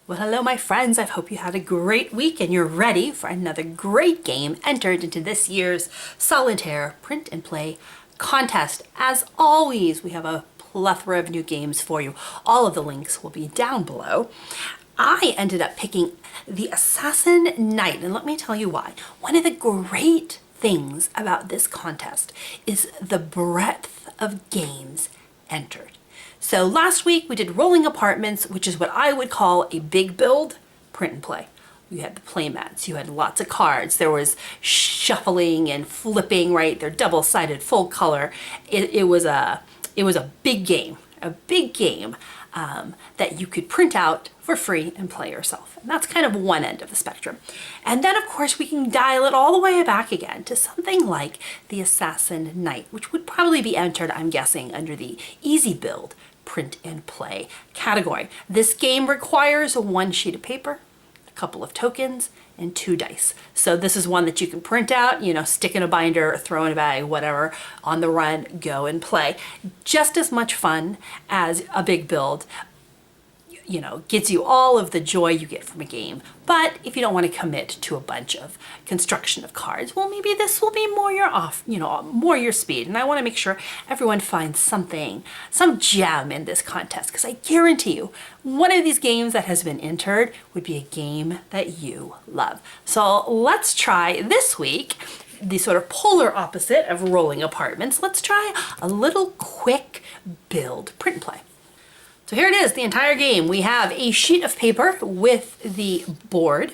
Well, hello, my friends. I hope you had a great week and you're ready for another great game entered into this year's Solitaire Print and Play contest. As always, we have a plethora of new games for you. All of the links will be down below. I ended up picking the Assassin Knight, and let me tell you why. One of the great things about this contest is the breadth of games entered. So last week we did Rolling Apartments, which is what I would call a big build print and play. You had the playmats, you had lots of cards, there was shuffling and flipping, right? They're double-sided, full color. It was a big game, that you could print out for free and play yourself. And that's kind of one end of the spectrum. And then of course we can dial it all the way back again to something like the Assassin Knight, which would probably be entered, I'm guessing, under the easy build print and play category. This game requires one sheet of paper, a couple of tokens, and 2 dice. So this is one that you can print out, stick in a binder, or throw in a bag, whatever, on the run, go and play. Just as much fun as a big build, gets you all of the joy you get from a game. But if you don't want to commit to a bunch of construction of cards, well, maybe this will be more more your speed. And I want to make sure everyone finds something, some gem in this contest, because I guarantee you, one of these games that has been entered would be a game that you love. So let's try this week the sort of polar opposite of Rolling Apartments. Let's try a little quick build print and play. So here it is, the entire game. We have a sheet of paper with the board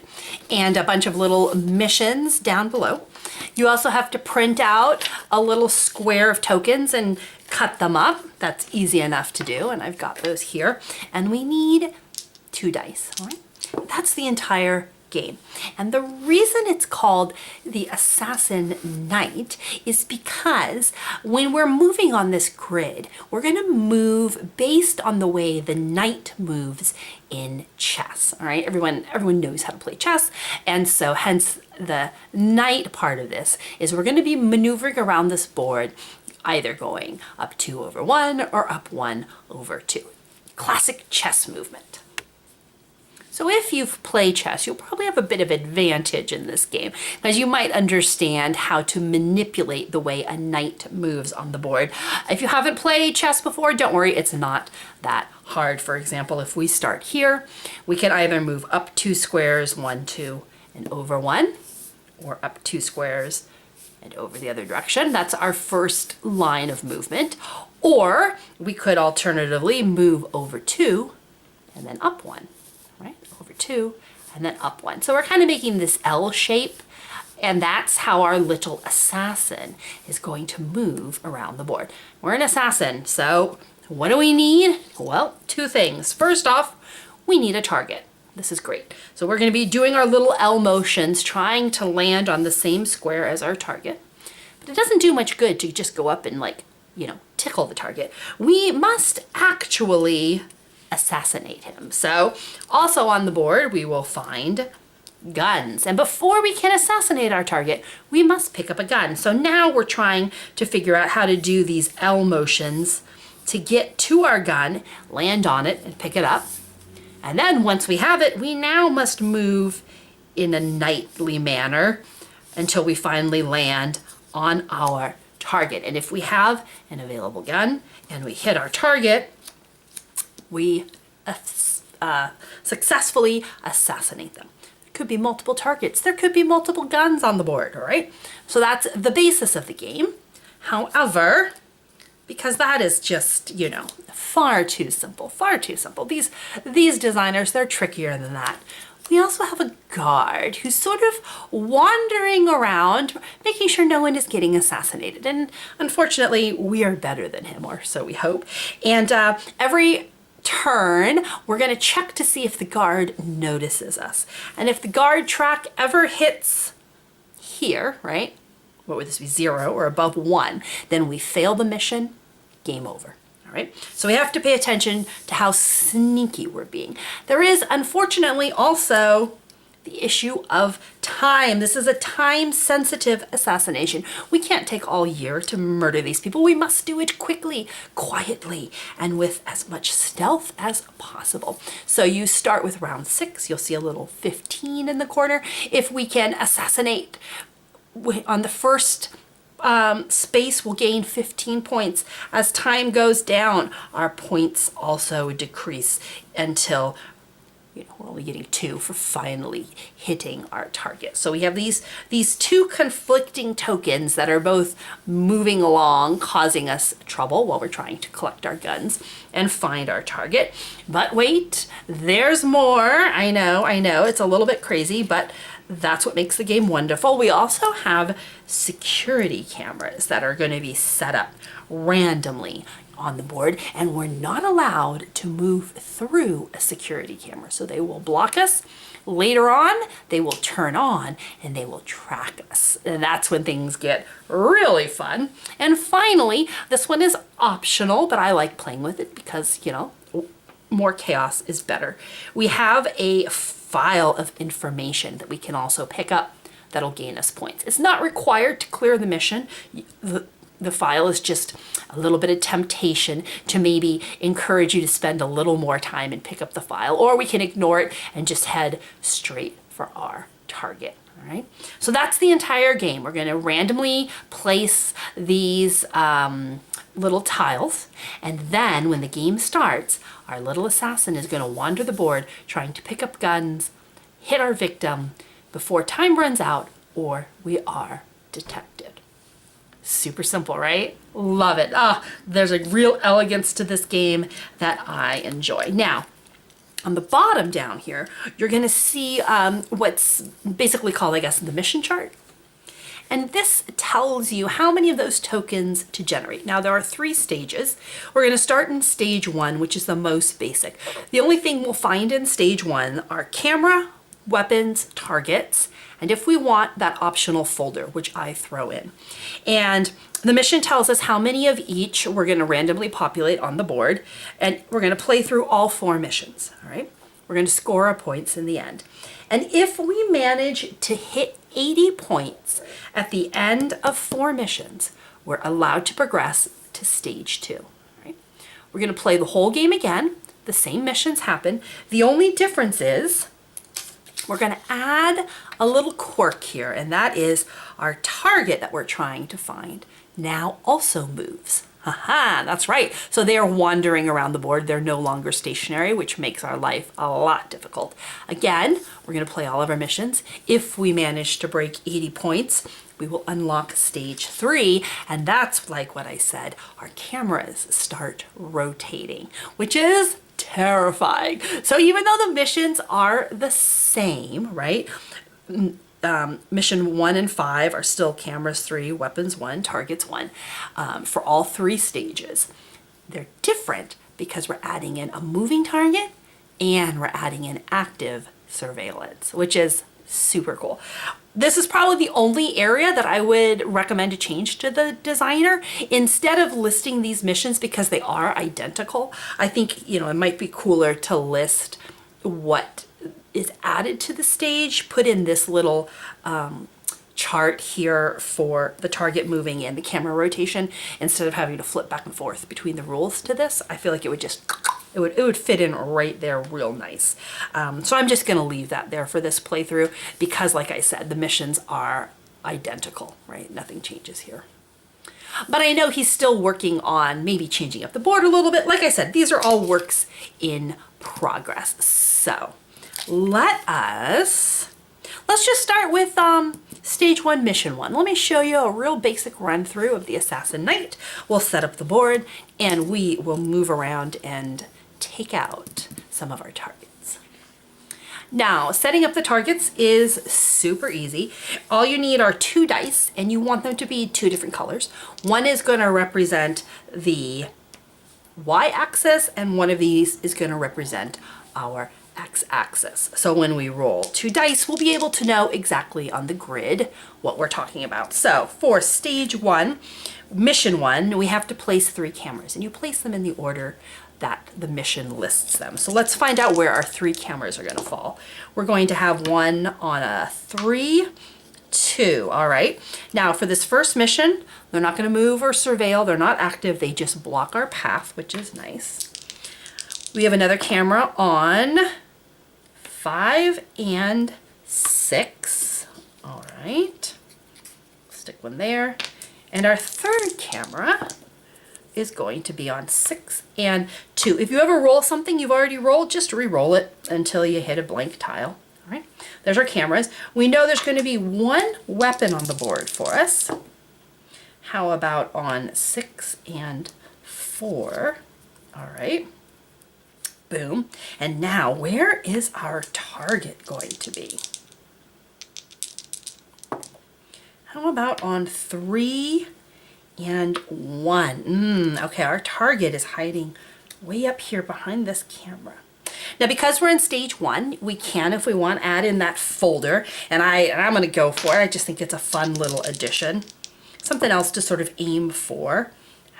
and a bunch of little missions down below. You also have to print out a little square of tokens and cut them up. That's easy enough to do, and I've got those here. And we need 2 dice, all right? That's the entire game. And the reason it's called the Assassin Knight is because when we're moving on this grid, we're going to move based on the way the knight moves in chess. All right, everyone knows how to play chess, and so hence the knight part of this is we're going to be maneuvering around this board, either going up 2 over 1 or up 1 over 2. Classic chess movement. So if you've played chess, you'll probably have a bit of advantage in this game, because you might understand how to manipulate the way a knight moves on the board. If you haven't played chess before, don't worry, it's not that hard. For example, if we start here, we can either move up 2 squares, 1, 2, and over 1, or up 2 squares and over the other direction. That's our first line of movement. Or we could alternatively move over 2 and then up 1. Right, over 2 and then up 1. So we're kind of making this L shape, and that's how our little assassin is going to move around the board. We're an assassin, so what do we need? Well, 2 things. First off, we need a target. This is great. So we're going to be doing our little L motions, trying to land on the same square as our target. But it doesn't do much good to just go up and tickle the target. We must actually assassinate him. So also on the board, we will find guns. And before we can assassinate our target, we must pick up a gun. So now we're trying to figure out how to do these L motions to get to our gun, land on it, and pick it up. And then once we have it, we now must move in a knightly manner until we finally land on our target. And if we have an available gun and we hit our target, we successfully assassinate them. There could be multiple targets. There could be multiple guns on the board, all right? So that's the basis of the game. However, because that is just, far too simple. These designers, they're trickier than that. We also have a guard who's sort of wandering around, making sure no one is getting assassinated. And unfortunately, we are better than him, or so we hope. And every turn, we're going to check to see if the guard notices us. And if the guard track ever hits here, right? What would this be, 0 or above 1? Then we fail the mission, game over. All right? So we have to pay attention to how sneaky we're being. There is, unfortunately, also the issue of time. This is a time-sensitive assassination. We can't take all year to murder these people. We must do it quickly, quietly, and with as much stealth as possible. So you start with round 6. You'll see a little 15 in the corner. If we can assassinate on the first space, we'll gain 15 points. As time goes down, our points also decrease until we're only getting 2 for finally hitting our target. So we have these two conflicting tokens that are both moving along, causing us trouble while we're trying to collect our guns and find our target. But wait, there's more. I know, it's a little bit crazy, but that's what makes the game wonderful. We also have security cameras that are going to be set up randomly on the board, and we're not allowed to move through a security camera. So they will block us. Later on, they will turn on and they will track us. And that's when things get really fun. And finally, this one is optional, but I like playing with it because, more chaos is better. We have a file of information that we can also pick up that'll gain us points. It's not required to clear the mission. The file is just a little bit of temptation to maybe encourage you to spend a little more time and pick up the file, or we can ignore it and just head straight for our target. All right. So that's the entire game. We're going to randomly place these little tiles, and then when the game starts, our little assassin is going to wander the board trying to pick up guns, hit our victim before time runs out, or we are detected. Super simple, right? Love it. There's a real elegance to this game that I enjoy. Now, on the bottom down here, you're going to see what's basically called, I guess, the mission chart. And this tells you how many of those tokens to generate. Now, there are 3 stages. We're going to start in stage 1, which is the most basic. The only thing we'll find in stage 1 are camera, weapons, targets, and if we want, that optional folder, which I throw in. And the mission tells us how many of each we're going to randomly populate on the board, and we're going to play through all 4 missions, all right? We're going to score our points in the end. And if we manage to hit 80 points at the end of 4 missions, we're allowed to progress to stage 2, right? We're going to play the whole game again. The same missions happen. The only difference is we're going to add a little quirk here, and that is our target that we're trying to find now also moves. Haha, that's right. So they are wandering around the board. They're no longer stationary, which makes our life a lot difficult. Again, we're going to play all of our missions. If we manage to break 80 points, we will unlock stage 3, and that's like what I said. Our cameras start rotating, which is terrifying. So even though the missions are the same, right? Mission 1 and 5 are still cameras 3, weapons 1, targets 1 for all 3 stages. They're different because we're adding in a moving target and we're adding in active surveillance, which is super cool. This is probably the only area that I would recommend to change to the designer. Instead of listing these missions because they are identical, I think, it might be cooler to list what is added to the stage, put in this little chart here for the target moving and the camera rotation, instead of having to flip back and forth between the rules to this. I feel like it would fit in right there real nice. So I'm just gonna leave that there for this playthrough because, like I said, the missions are identical, right? Nothing changes here. But I know he's still working on maybe changing up the board a little bit. Like I said, these are all works in progress. So let's just start with stage 1, mission 1. Let me show you a real basic run through of the Assassin Knight. We'll set up the board and we will move around and take out some of our targets. Now, setting up the targets is super easy. All you need are 2 dice, and you want them to be 2 different colors. One is going to represent the y-axis, and one of these is going to represent our x-axis. So when we roll 2 dice, we'll be able to know exactly on the grid what we're talking about. So for stage 1, mission 1, we have to place 3 cameras, and you place them in the order that the mission lists them. So let's find out where our 3 cameras are going to fall. We're going to have one on a 3, 2. All right. Now for this first mission, they're not going to move or surveil. They're not active. They just block our path, which is nice. We have another camera on 5 and 6. All right. Stick one there. And our third camera is going to be on 6 and 2. If you ever roll something you've already rolled, just re-roll it until you hit a blank tile. All right, there's our cameras. We know there's going to be 1 weapon on the board for us. How about on 6 and 4? All right, boom. And now where is our target going to be? How about on 3 and 1? Okay, our target is hiding way up here behind this camera. Now, because we're in stage 1, we can, if we want, add in that folder, and I'm going to go for it. I just think it's a fun little addition. Something else to sort of aim for.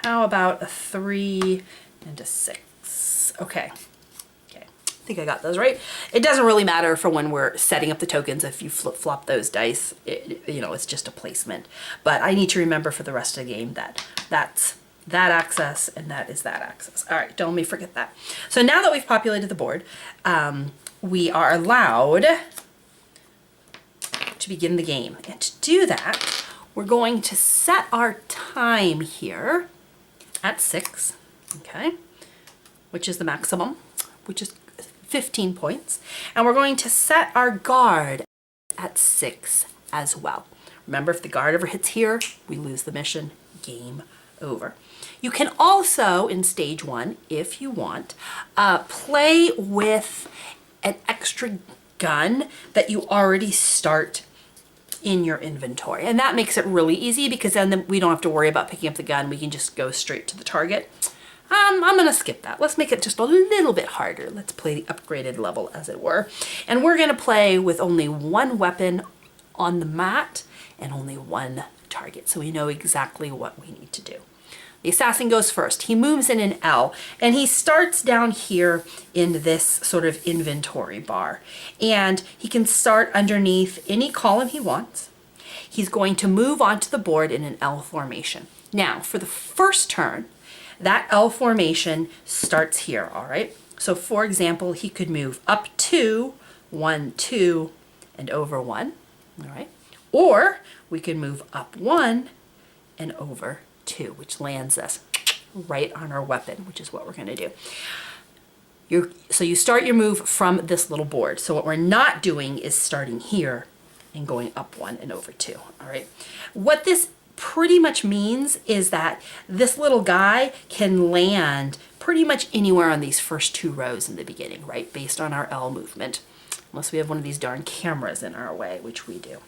How about a 3 and a 6? Okay. I think I got those right. It doesn't really matter for when we're setting up the tokens if you flip-flop those dice. It's just a placement. But I need to remember for the rest of the game that that's that axis and that is that axis. All right, don't let me forget that. So now that we've populated the board, we are allowed to begin the game. And to do that, we're going to set our time here at 6, okay, which is the maximum, which is 15 points, and we're going to set our guard at 6 as well. Remember, if the guard ever hits here, we lose the mission, game over. You can also, in stage 1, if you want, play with an extra gun that you already start in your inventory, and that makes it really easy because then we don't have to worry about picking up the gun. We can just go straight to the target. I'm going to skip that. Let's make it just a little bit harder. Let's play the upgraded level, as it were. And we're going to play with only 1 weapon on the mat and only 1 target, so we know exactly what we need to do. The assassin goes first. He moves in an L, and he starts down here in this sort of inventory bar. And he can start underneath any column he wants. He's going to move onto the board in an L formation. Now, for the first turn, that L formation starts here, all right? So for example, he could move up 2, 1, 2, and over 1, all right? Or we could move up 1 and over 2, which lands us right on our weapon, which is what we're gonna do. So you start your move from this little board. So what we're not doing is starting here and going up 1 and over 2, all right? What this pretty much means is that this little guy can land pretty much anywhere on these first 2 rows in the beginning, right? Based on our L movement, unless we have one of these darn cameras in our way, which we do.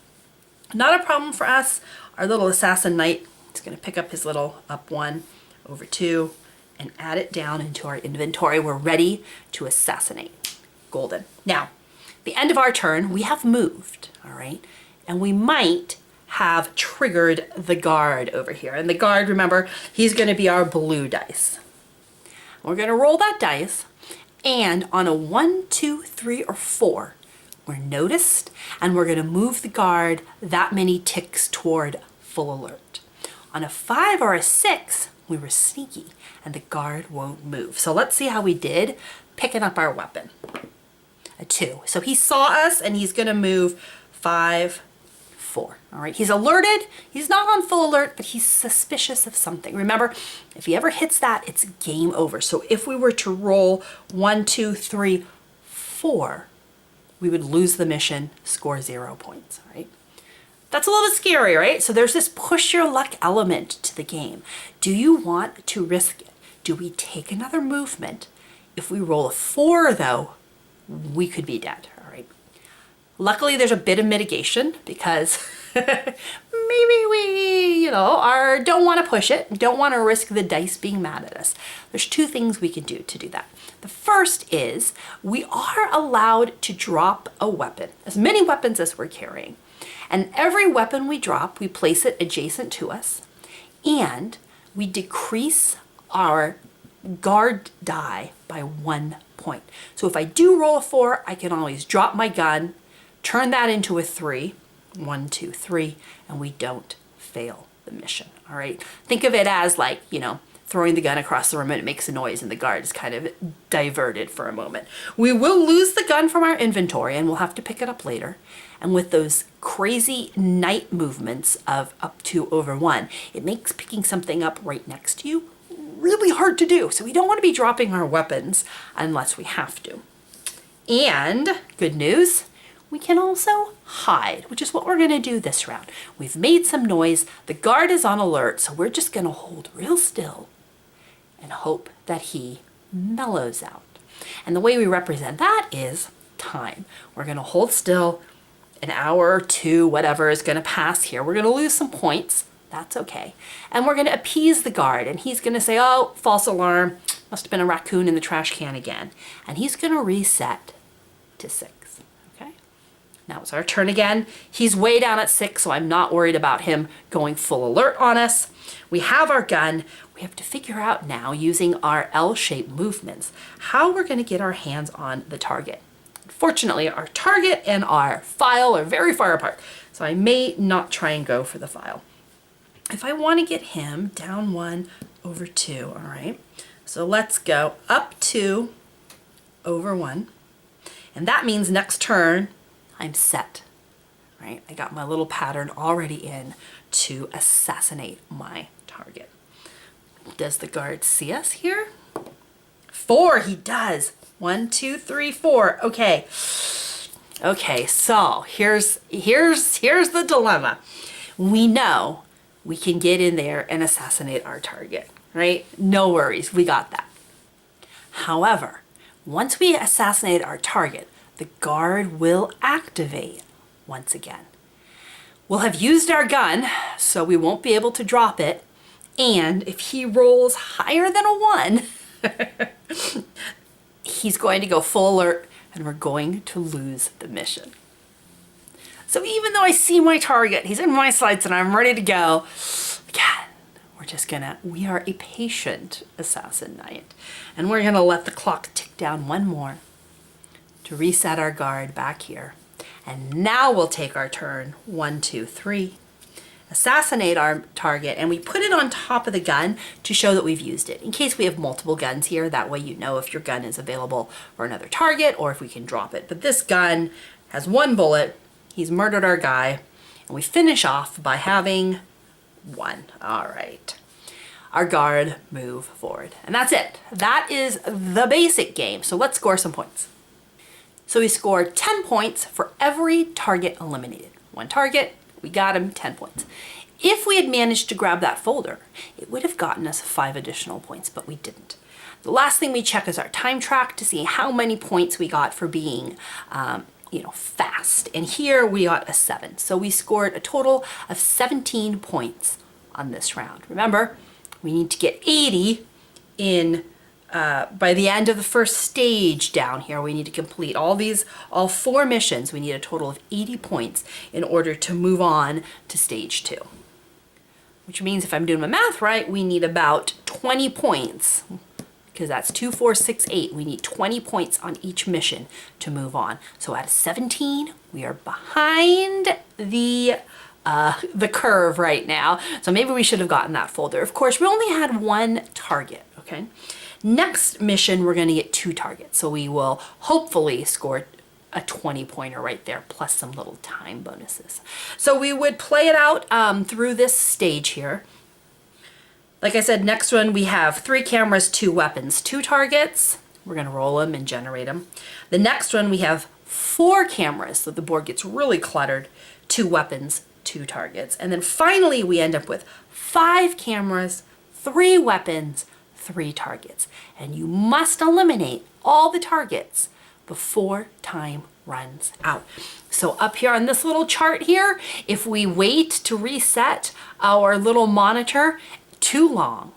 Not a problem for us. Our little assassin knight is going to pick up his little up 1 over 2 and add it down into our inventory. We're ready to assassinate. Golden. Now, the end of our turn, we have moved, all right? And we might have triggered the guard over here. And the guard, remember, he's going to be our blue dice. We're going to roll that dice, and on a 1, 2, 3, or 4, we're noticed, and we're going to move the guard that many ticks toward full alert. On a 5 or a 6, we were sneaky, and the guard won't move. So let's see how we did picking up our weapon. A 2. So he saw us, and he's going to move 5, 4. All right, he's alerted. He's not on full alert, but he's suspicious of something. Remember, if he ever hits that, it's game over. So if we were to roll 1, 2, 3, 4, we would lose the mission, score 0 points, right? That's a little bit scary, right? So there's this push your luck element to the game. Do you want to risk it? Do we take another movement? If we roll a 4, though, we could be dead, all right? Luckily, there's a bit of mitigation because maybe we, don't want to push it, don't want to risk the dice being mad at us. There's 2 things we can do to do that. The first is we are allowed to drop a weapon, as many weapons as we're carrying. And every weapon we drop, we place it adjacent to us, and we decrease our guard die by 1 point. So if I do roll a 4, I can always drop my gun, turn that into a 3, 1, 2, 3, and we don't fail the mission. All right. Think of it as like, you know, throwing the gun across the room and it makes a noise and the guard is kind of diverted for a moment. We will lose the gun from our inventory and we'll have to pick it up later. And with those crazy night movements of up to over 1, it makes picking something up right next to you really hard to do. So we don't want to be dropping our weapons unless we have to. And good news, we can also hide, which is what we're going to do this round. We've made some noise. The guard is on alert, so we're just going to hold real still and hope that he mellows out. And the way we represent that is time. We're going to hold still. An hour or 2, whatever, is going to pass here. We're going to lose some points. That's okay. And we're going to appease the guard. And he's going to say, oh, false alarm. Must have been a raccoon in the trash can again. And he's going to reset to 6. Okay. Now it's our turn again. He's way down at 6, so I'm not worried about him going full alert on us. We have our gun. We have to figure out now, using our L-shaped movements, how we're going to get our hands on the target. Fortunately, our target and our file are very far apart, so I may not try and go for the file. If I want to get him down 1 over 2, all right, so let's go up 2 over 1, and that means next turn I'm set, right? I got my little pattern already in to assassinate my target. Does the guard see us here? 4, he does. 1, 2, 3, 4. Okay. Okay, so here's the dilemma. We know we can get in there and assassinate our target, right? No worries, we got that. However, once we assassinate our target, the guard will activate once again. We'll have used our gun, so we won't be able to drop it. And if he rolls higher than a 1, he's going to go full alert and we're going to lose the mission. So even though I see my target, he's in my sights and I'm ready to go, again, we are a patient assassin knight. And we're gonna let the clock tick down 1 more to reset our guard back here. And now we'll take our turn, 1, 2, 3, assassinate our target, and we put it on top of the gun to show that we've used it. In case we have multiple guns here, that way you know if your gun is available for another target or if we can drop it. But this gun has 1 bullet, he's murdered our guy, and we finish off by having 1. All right. Our guard move forward. And that's it. That is the basic game. So let's score some points. So we scored 10 points for every target eliminated. 1 target, we got him, 10 points. If we had managed to grab that folder, it would have gotten us 5 additional points, but we didn't. The last thing we check is our time track to see how many points we got for being fast. And here we got a 7. So we scored a total of 17 points on this round. Remember, we need to get 80 in by the end of the first stage down here. We need to complete all 4 missions. We need a total of 80 points in order to move on to stage 2. Which means if I'm doing my math right, we need about 20 points, because that's 2, 4, 6, 8. We need 20 points on each mission to move on. So out of 17, we are behind the curve right now. So maybe we should have gotten that folder. Of course, we only had 1 target, okay? Next mission, we're gonna get 2 targets. So we will hopefully score a 20-pointer right there, plus some little time bonuses. So we would play it out through this stage here. Like I said, next one we have 3 cameras, 2 weapons, 2 targets. We're gonna roll them and generate them. The next one we have 4 cameras, so the board gets really cluttered, 2 weapons, 2 targets. And then finally we end up with 5 cameras, 3 weapons, 3 targets. And you must eliminate all the targets before time runs out. So up here on this little chart here, if we wait to reset our little monitor too long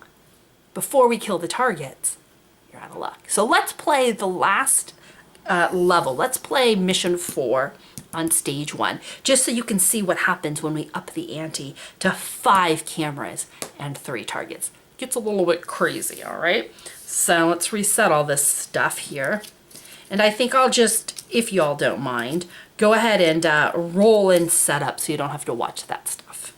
before we kill the targets, you're out of luck. So let's play the last level. Let's play mission 4 on stage 1, just so you can see what happens when we up the ante to 5 cameras and 3 targets. gets a little bit crazy, all right? So let's reset all this stuff here. And I think I'll just, if y'all don't mind, go ahead and roll in setup so you don't have to watch that stuff.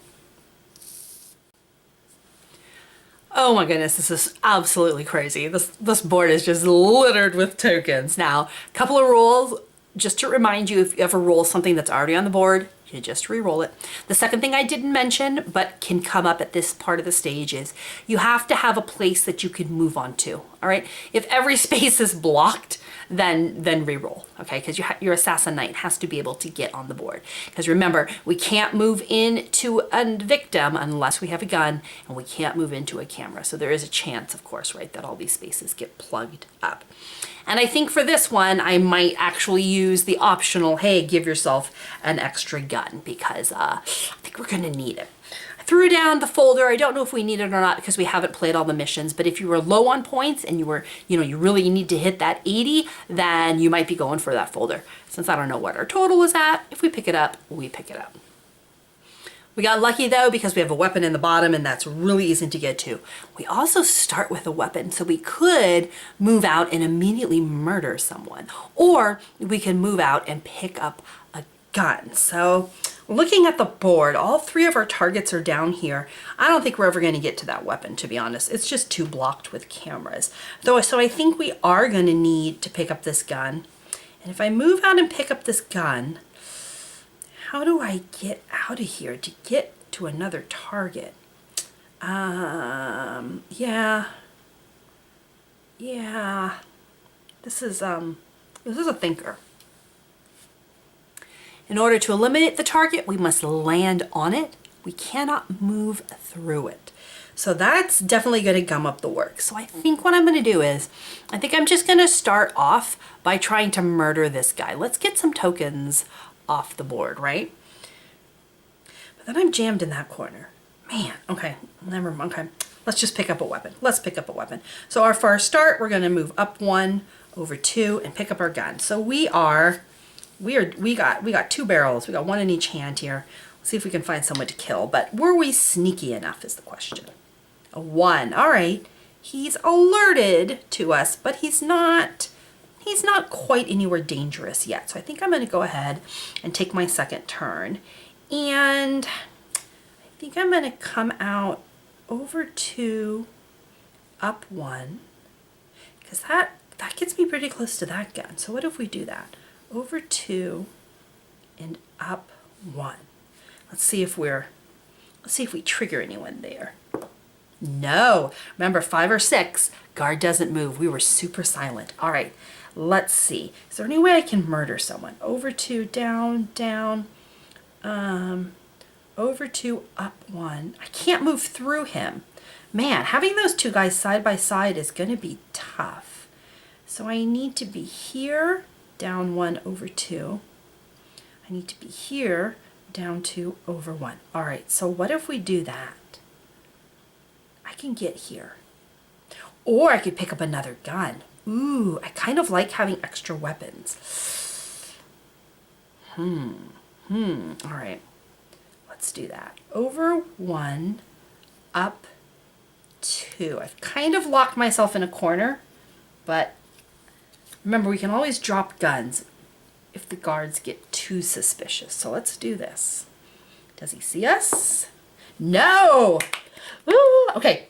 Oh my goodness, this is absolutely crazy. This board is just littered with tokens. Now, a couple of rules, just to remind you, if you ever roll something that's already on the board, you just re-roll it. The second thing I didn't mention, but can come up at this part of the stage, is you have to have a place that you can move on to, all right? If every space is blocked, then re-roll, okay? Because your assassin knight has to be able to get on the board. Because remember, we can't move into a victim unless we have a gun, and we can't move into a camera. So there is a chance, of course, right, that all these spaces get plugged up. And I think for this one, I might actually use the optional, hey, give yourself an extra gun, because I think we're gonna need it. I threw down the folder. I don't know if we need it or not because we haven't played all the missions, but if you were low on points and you were, you really need to hit that 80, then you might be going for that folder. Since I don't know what our total is at, if we pick it up, we pick it up. We got lucky though because we have a weapon in the bottom and that's really easy to get to. We also start with a weapon, so we could move out and immediately murder someone, or we can move out and pick up a gun. So looking at the board, all three of our targets are down here. I don't think we're ever going to get to that weapon, to be honest. It's just too blocked with cameras. So I think we are going to need to pick up this gun. And if I move out and pick up this gun, how do I get out of here to get to another target? Yeah. This is a thinker. In order to eliminate the target, we must land on it. We cannot move through it. So that's definitely going to gum up the work. So I think what I'm going to do is, I think I'm just going to start off by trying to murder this guy. Let's get some tokens off the board, right? But then I'm jammed in that corner. Man, okay, never mind. Okay, let's just pick up a weapon. Let's pick up a weapon. So for our start, we're going to move up 1, over 2, and pick up our gun. So we got 2 barrels. We got 1 in each hand here. Let's see if we can find someone to kill. But were we sneaky enough is the question. A 1. All right. He's alerted to us, but he's not quite anywhere dangerous yet. So I think I'm going to go ahead and take my second turn. And I think I'm going to come out over 2, up 1, because that gets me pretty close to that gun. So what if we do that? Over 2 and up 1. Let's see if we trigger anyone there. No, remember 5 or 6, guard doesn't move. We were super silent. All right, let's see. Is there any way I can murder someone? Over 2, down, down, over 2, up 1. I can't move through him. Man, having those 2 guys side by side is going to be tough. So I need to be here, down 1, over 2. I need to be here, down 2, over 1. All right, so what if we do that? I can get here. Or I could pick up another gun. Ooh, I kind of like having extra weapons. All right, let's do that. Over 1, up 2. I've kind of locked myself in a corner, but remember, we can always drop guns if the guards get too suspicious. So let's do this. Does he see us? No! Woo! Okay.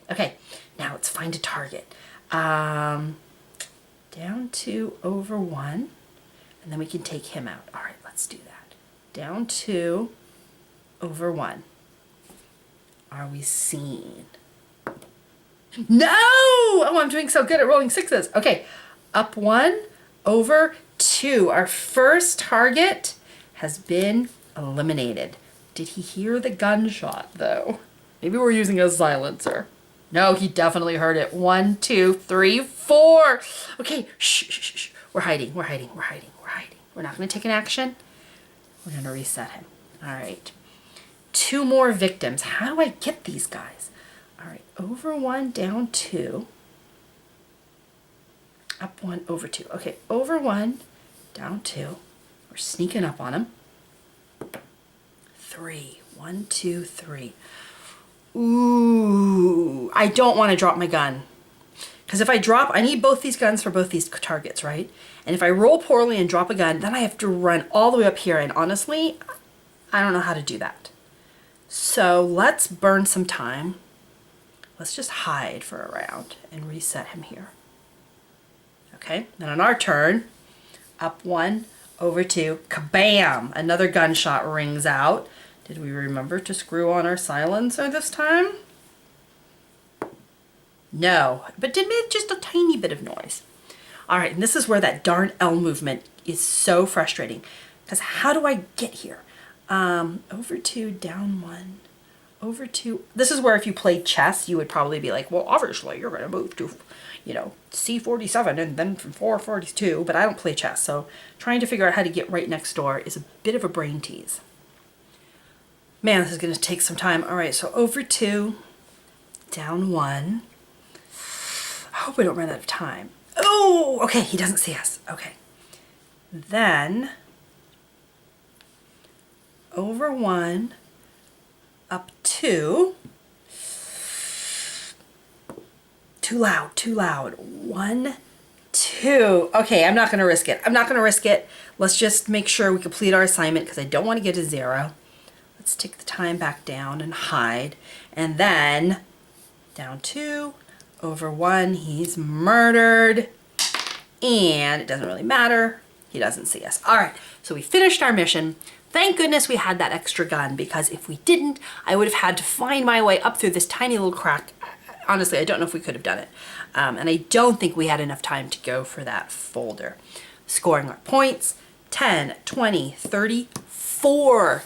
Now let's find a target. Down 2, over 1, and then we can take him out. All right, let's do that. Down 2, over 1. Are we seen? No! Oh, I'm doing so good at rolling 6s. Okay, up 1, over 2. Our first target has been eliminated. Did he hear the gunshot, though? Maybe we're using a silencer. No, he definitely heard it. 1, 2, 3, 4. Okay, shh. We're hiding. We're not going to take an action. We're going to reset him. All right. 2 more victims. How do I get these guys? All right, over 1, down 2. Up 1, over 2. Okay, over 1, down 2. We're sneaking up on him. 3. 1, 2, 3. Ooh, I don't want to drop my gun. Because if I drop, I need both these guns for both these targets, right? And if I roll poorly and drop a gun, then I have to run all the way up here. And honestly, I don't know how to do that. So let's burn some time. Let's just hide for a round and reset him here. Okay, then on our turn, up 1, over 2, kabam! Another gunshot rings out. Did we remember to screw on our silencer this time? No, but did make just a tiny bit of noise. All right, and this is where that darn L movement is so frustrating. Because how do I get here? Over 2, down 1, over 2. This is where if you played chess, you would probably be like, well, obviously you're going to move to, you know, C47 and then from 442. But I don't play chess, so trying to figure out how to get right next door is a bit of a brain tease. Man, this is going to take some time. All right, so over 2, down 1. I hope we don't run out of time. Oh, okay, he doesn't see us. Okay. Then over 1, up 2. Too loud, too loud. 1, 2. Okay, I'm not going to risk it. I'm not going to risk it. Let's just make sure we complete our assignment because I don't want to get a 0. Let's take the time back down and hide. And then down 2, over 1, he's murdered. And it doesn't really matter. He doesn't see us. All right, so we finished our mission. Thank goodness we had that extra gun, because if we didn't, I would have had to find my way up through this tiny little crack. Honestly, I don't know if we could have done it. And I don't think we had enough time to go for that folder. Scoring our points, 10, 20, 30, 4.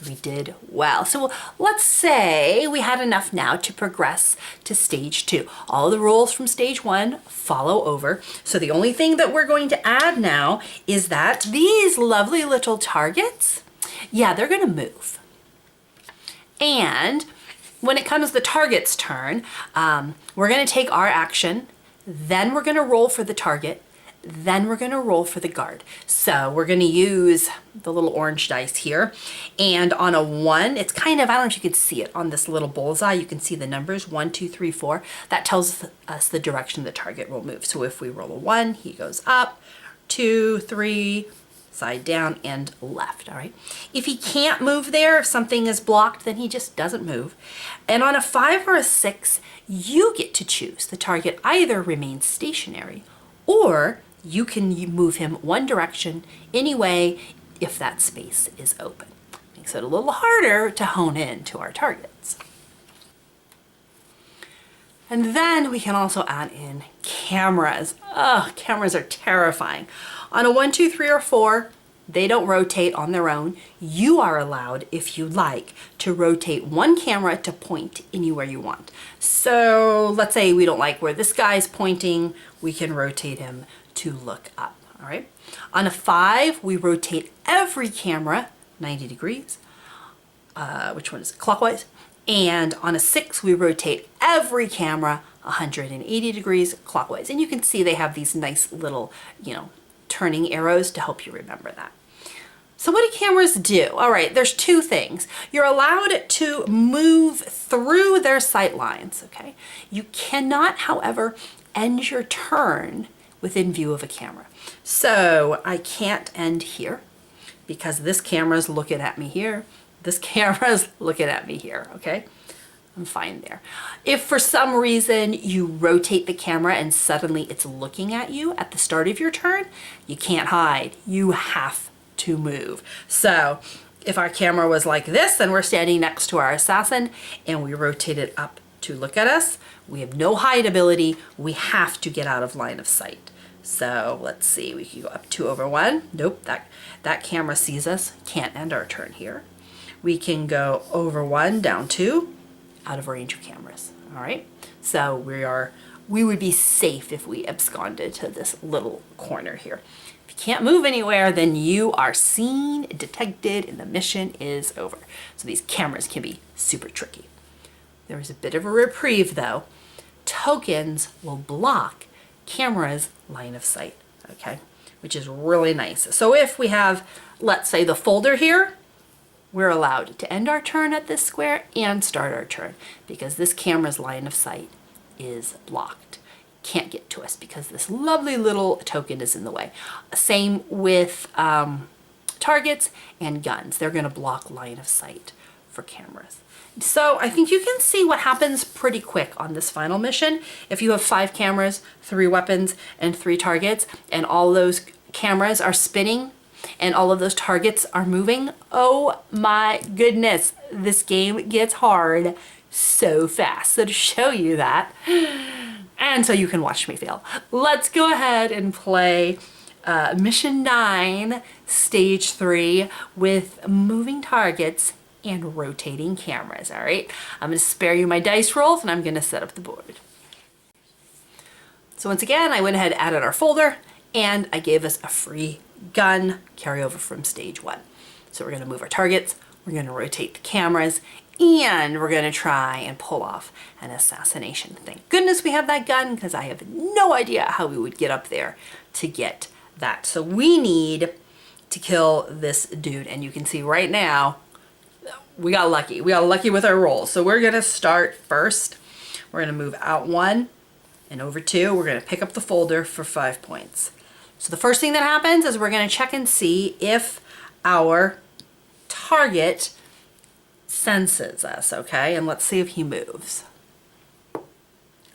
We did well. So let's say we had enough now to progress to stage 2. All the rules from stage 1 follow over. So the only thing that we're going to add now is that these lovely little targets, yeah, they're going to move. And when it comes the target's turn, we're going to take our action, then we're going to roll for the target, then we're going to roll for the guard. So we're going to use the little orange dice here. And on a 1, it's kind of, I don't know if you could see it on this little bullseye. You can see the numbers 1, 2, 3, 4. That tells us the direction the target will move. So if we roll a 1, he goes up, 2, 3, side down, and left. All right. If he can't move there, if something is blocked, then he just doesn't move. And on a 5 or a 6, you get to choose. The target either remains stationary, or you can move him one direction anyway if that space is open. Makes it a little harder to hone in to our targets. And then we can also add in cameras. Oh, cameras are terrifying. On a 1, 2, 3, or 4, they don't rotate on their own. You are allowed, if you like, to rotate one camera to point anywhere you want. So let's say we don't like where this guy's pointing, we can rotate him to look up. All right. On a 5, we rotate every camera 90 degrees. Which one is it? Clockwise. And on a 6, we rotate every camera 180 degrees clockwise. And you can see they have these nice little, turning arrows to help you remember that. So what do cameras do? All right, there's 2 things. You're allowed to move through their sight lines, okay? You cannot, however, end your turn within view of a camera. So I can't end here because this camera's looking at me here. This camera's looking at me here, okay? I'm fine there. If for some reason you rotate the camera and suddenly it's looking at you at the start of your turn, you can't hide. You have to move. So if our camera was like this and we're standing next to our assassin and we rotate it up to look at us, we have no hide ability. We have to get out of line of sight. So let's see, we can go up 2 over 1. Nope, that camera sees us. Can't end our turn here. We can go over 1, down 2, out of range of cameras. All right, so we would be safe if we absconded to this little corner here. If you can't move anywhere, then you are seen, detected, and the mission is over. So these cameras can be super tricky. There is a bit of a reprieve though. Tokens will block cameras' line of sight, okay, which is really nice. So if we have, let's say, the folder here, we're allowed to end our turn at this square and start our turn because this camera's line of sight is blocked. Can't get to us because this lovely little token is in the way. Same with targets and guns. They're going to block line of sight for cameras. So I think you can see what happens pretty quick on this final mission. If you have 5 cameras, 3 weapons, and 3 targets, and all those cameras are spinning and all of those targets are moving, oh my goodness, this game gets hard so fast. So to show you that, and so you can watch me fail, let's go ahead and play Mission 9, Stage 3 with moving targets and rotating cameras, all right? I'm gonna spare you my dice rolls and I'm gonna set up the board. So once again, I went ahead and added our folder and I gave us a free gun carryover from stage 1. So we're gonna move our targets, we're gonna rotate the cameras, and we're gonna try and pull off an assassination. Thank goodness we have that gun because I have no idea how we would get up there to get that. So we need to kill this dude, and you can see right now, we got lucky. We got lucky with our rolls. So we're gonna start first. We're gonna move out 1 and over 2. We're gonna pick up the folder for 5 points. So the first thing that happens is we're gonna check and see if our target senses us, okay? And let's see if he moves.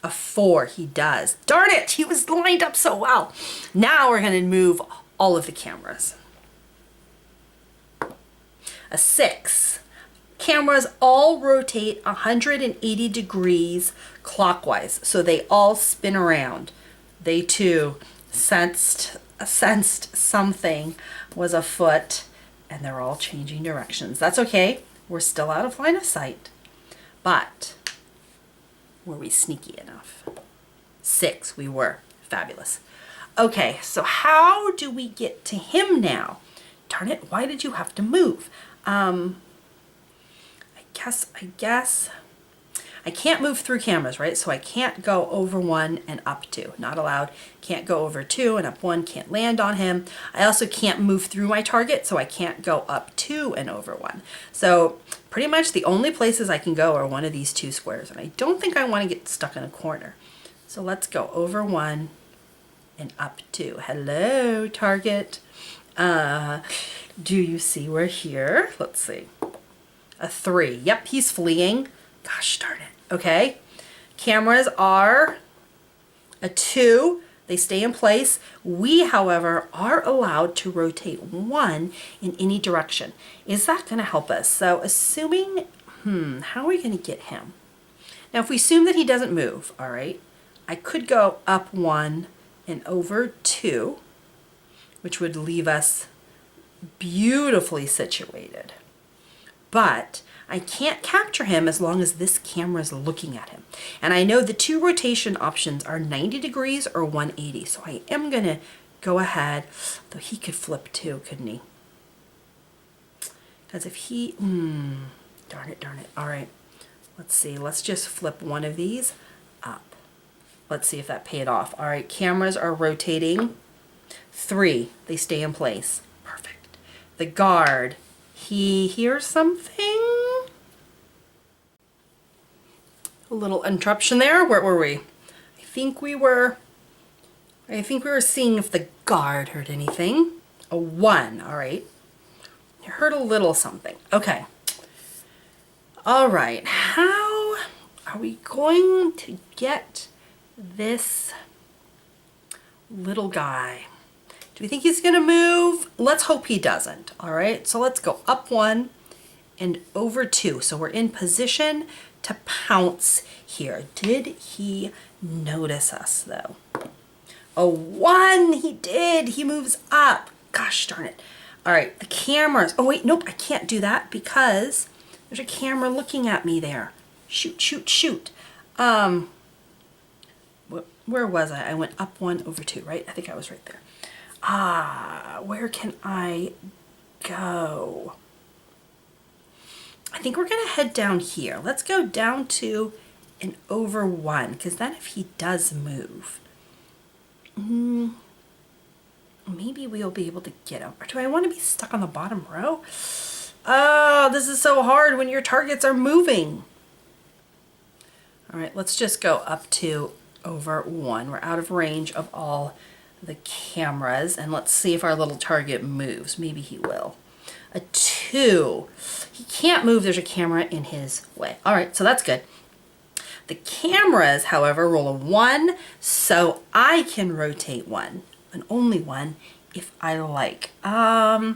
A 4, he does. Darn it, he was lined up so well. Now we're gonna move all of the cameras. A 6. Cameras all rotate 180 degrees clockwise, so they all spin around. They too sensed something was afoot, and they're all changing directions. That's okay. We're still out of line of sight, but were we sneaky enough? 6, we were. Fabulous. Okay, so how do we get to him now? Darn it, why did you have to move? I guess I can't move through cameras, right? So I can't go over 1 and up 2. Not allowed. Can't go over 2 and up 1. Can't land on him. I also can't move through my target, so I can't go up 2 and over 1. So pretty much the only places I can go are one of these 2 squares, and I don't think I want to get stuck in a corner. So let's go over 1 and up 2. Hello, target. Do you see we're here? Let's see. A 3. Yep, he's fleeing. Gosh darn it. Okay. Cameras are a 2. They stay in place. We, however, are allowed to rotate 1 in any direction. Is that going to help us? So assuming, how are we going to get him? Now, if we assume that he doesn't move, all right, I could go up 1 and over 2, which would leave us beautifully situated. But I can't capture him as long as this camera is looking at him. And I know the 2 rotation options are 90 degrees or 180. So I am going to go ahead, though he could flip too, couldn't he? Because if he, darn it. All right, let's see. Let's just flip one of these up. Let's see if that paid off. All right, cameras are rotating 3. They stay in place. Perfect. The guard, he hears something. A little interruption there. Where were we? I think we were seeing if the guard heard anything. A 1, all right. You heard a little something. Okay. All right. How are we going to get this little guy? Do we think he's gonna move? Let's hope he doesn't. All right. So let's go up 1 and over 2. So we're in position to pounce here. Did he notice us though? A 1, he did. He moves up. Gosh darn it. All right, the cameras. Oh wait, nope, I can't do that because there's a camera looking at me there. Shoot. Where was I? I went up 1 over 2, right? I think I was right there. Where can I go? I think we're gonna head down here. Let's go down 2 and over 1, because then if he does move, maybe we'll be able to get him. Or do I want to be stuck on the bottom row? Oh, this is so hard when your targets are moving. All right, let's just go up to over 1. We're out of range of all the cameras, and let's see if our little target moves. Maybe he will. A 2. He can't move. There's a camera in his way. All right, so that's good. The cameras, however, roll a 1, so I can rotate 1, and only 1 if I like. How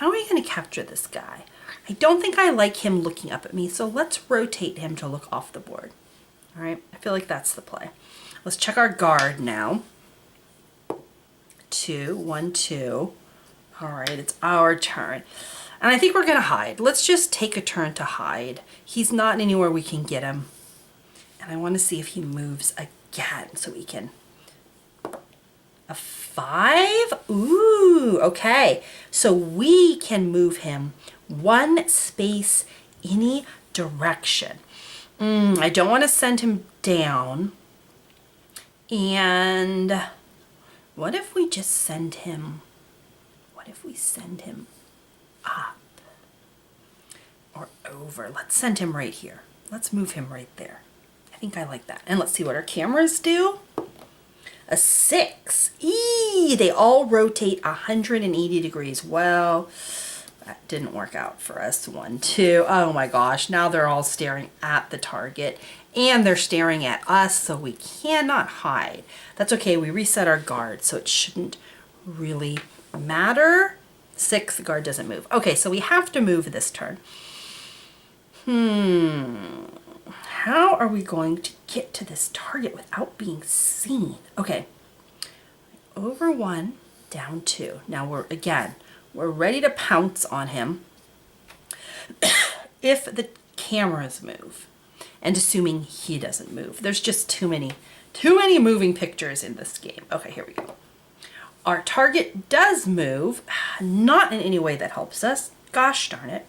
are we going to capture this guy? I don't think I like him looking up at me, so let's rotate him to look off the board. All right, I feel like that's the play. Let's check our guard now. 2, 1, 2. All right, it's our turn. And I think we're gonna hide. Let's just take a turn to hide. He's not anywhere we can get him. And I wanna see if he moves again so we can. A 5? Ooh, okay. So we can move him 1 space any direction. I don't want to send him down. And what if we just send him, up or over? Let's send him right here. Let's move him right there. I think I like that. And let's see what our cameras do. A 6. Eee, they all rotate 180 degrees. Well, that didn't work out for us. 1, 2. Oh my gosh, now they're all staring at the target and they're staring at us, so we cannot hide. That's okay, we reset our guard, so it shouldn't really matter. 6, the guard doesn't move. Okay, so we have to move this turn. How are we going to get to this target without being seen? Okay, over 1, down 2. Now we're ready to pounce on him if the cameras move, and assuming he doesn't move. There's just too many moving pictures in this game. Okay, here we go. Our target does move, not in any way that helps us. Gosh darn it.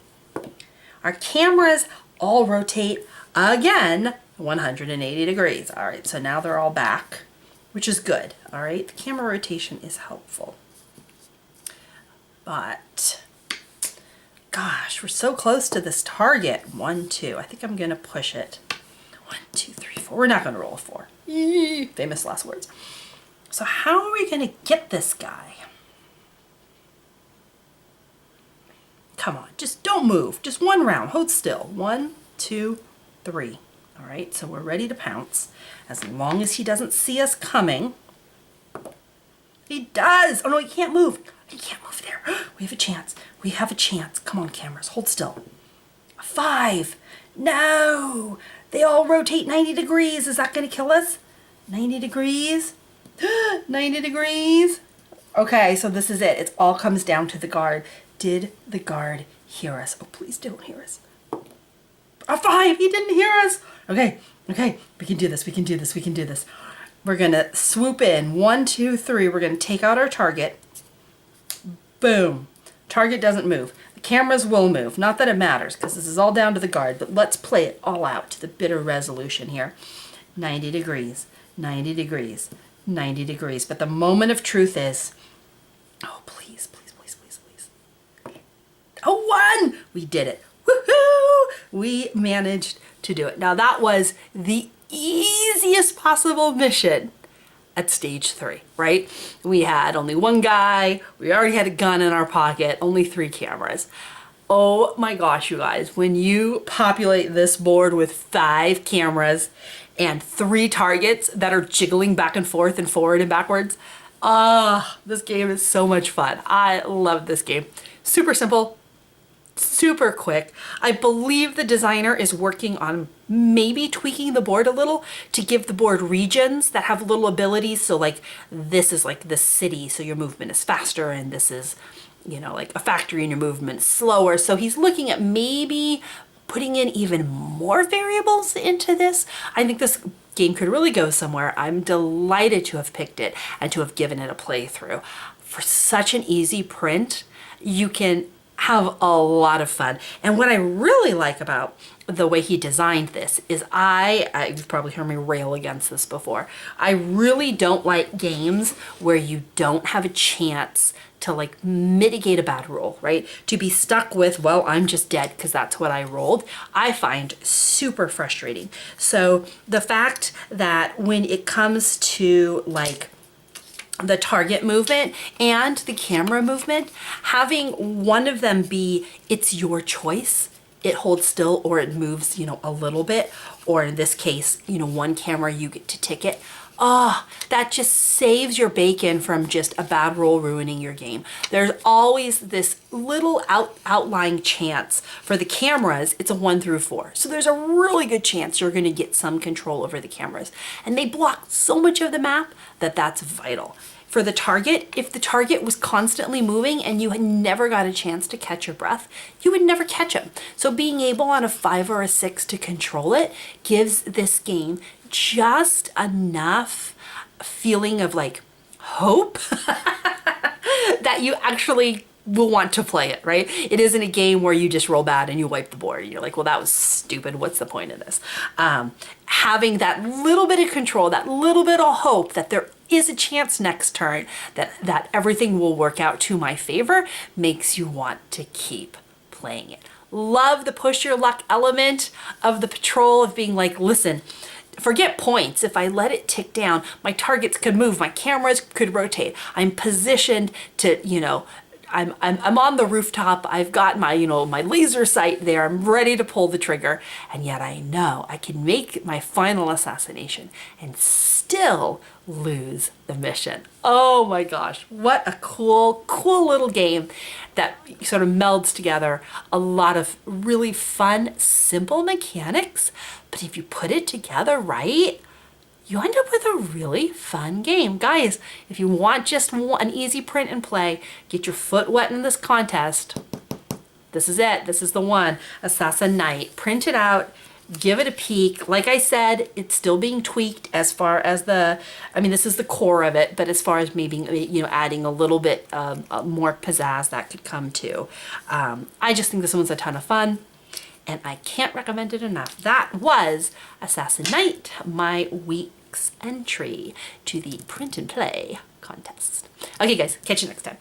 Our cameras all rotate again 180 degrees. All right, so now they're all back, which is good. All right, the camera rotation is helpful. But gosh, we're so close to this target. 1, 2. I think I'm gonna push it. 1, 2, 3, 4. We're not gonna roll a 4. Eee, famous last words. So how are we gonna get this guy? Come on, just don't move. Just 1 round. Hold still. 1, 2, 3. All right, so we're ready to pounce. As long as he doesn't see us coming. He does. Oh no, he can't move. He can't move there. We have a chance. We have a chance. Come on, cameras. Hold still. 5. No. They all rotate 90 degrees. Is that going to kill us? 90 degrees. 90 degrees. Okay, so this is it. It all comes down to the guard. Did the guard hear us? Oh, please don't hear us. A 5. He didn't hear us. Okay. We can do this. We can do this. We can do this. We're going to swoop in. 1, 2, 3. We're going to take out our target. Boom. Target doesn't move. The cameras will move. Not that it matters because this is all down to the guard, but let's play it all out to the bitter resolution here. 90 degrees, 90 degrees, 90 degrees. But the moment of truth is, oh, please, please, please, please, please. A 1! We did it. Woohoo! We managed to do it. Now that was the easiest possible mission at stage 3, right? We had only 1 guy, we already had a gun in our pocket, only 3 cameras. Oh my gosh, you guys, when you populate this board with 5 cameras and 3 targets that are jiggling back and forth and forward and backwards, this game is so much fun. I love this game. Super simple, super quick. I believe the designer is working on maybe tweaking the board a little to give the board regions that have little abilities. So like this is like the city, so your movement is faster, and this is, you know, like a factory and your movement is slower. So he's looking at maybe putting in even more variables into this. I think this game could really go somewhere. I'm delighted to have picked it and to have given it a playthrough. For such an easy print, you can have a lot of fun. And what I really like about the way he designed this is you've probably heard me rail against this before. I really don't like games where you don't have a chance to like mitigate a bad roll, right? To be stuck with, well, I'm just dead because that's what I rolled, I find super frustrating. So the fact that when it comes to like the target movement and the camera movement, having one of them be, it's your choice, it holds still or it moves, you know, a little bit, or in this case, you know, one camera you get to tick it. Oh, that just saves your bacon from just a bad roll ruining your game. There's always this little outlying chance for the cameras. It's a 1 through 4. So there's a really good chance you're going to get some control over the cameras. And they block so much of the map that that's vital. For the target, if the target was constantly moving and you had never got a chance to catch your breath, you would never catch him. So being able on a 5 or a 6 to control it gives this game just enough feeling of like hope that you actually will want to play it, right? It isn't a game where you just roll bad and you wipe the board. You're like, well, that was stupid. What's the point of this? Having that little bit of control, that little bit of hope that there is a chance next turn that everything will work out to my favor makes you want to keep playing it. Love the push your luck element of the patrol, of being like, listen, forget points. If I let it tick down, my targets could move, my cameras could rotate. I'm positioned to, you know, I'm on the rooftop. I've got my, you know, my laser sight there. I'm ready to pull the trigger. And yet I know I can make my final assassination and still lose the mission. Oh my gosh. What a cool little game that sort of melds together a lot of really fun, simple mechanics. But if you put it together right, you end up with a really fun game. Guys, if you want just an easy print and play, get your foot wet in this contest, this is it. This is the one. Assassin Night. Print it out. Give it a peek. Like I said, it's still being tweaked as far as this is the core of it, but as far as maybe, you know, adding a little bit more pizzazz that could come too. I just think this one's a ton of fun, and I can't recommend it enough. That was Assassin Night, my week's entry to the print and play contest. Okay guys, catch you next time.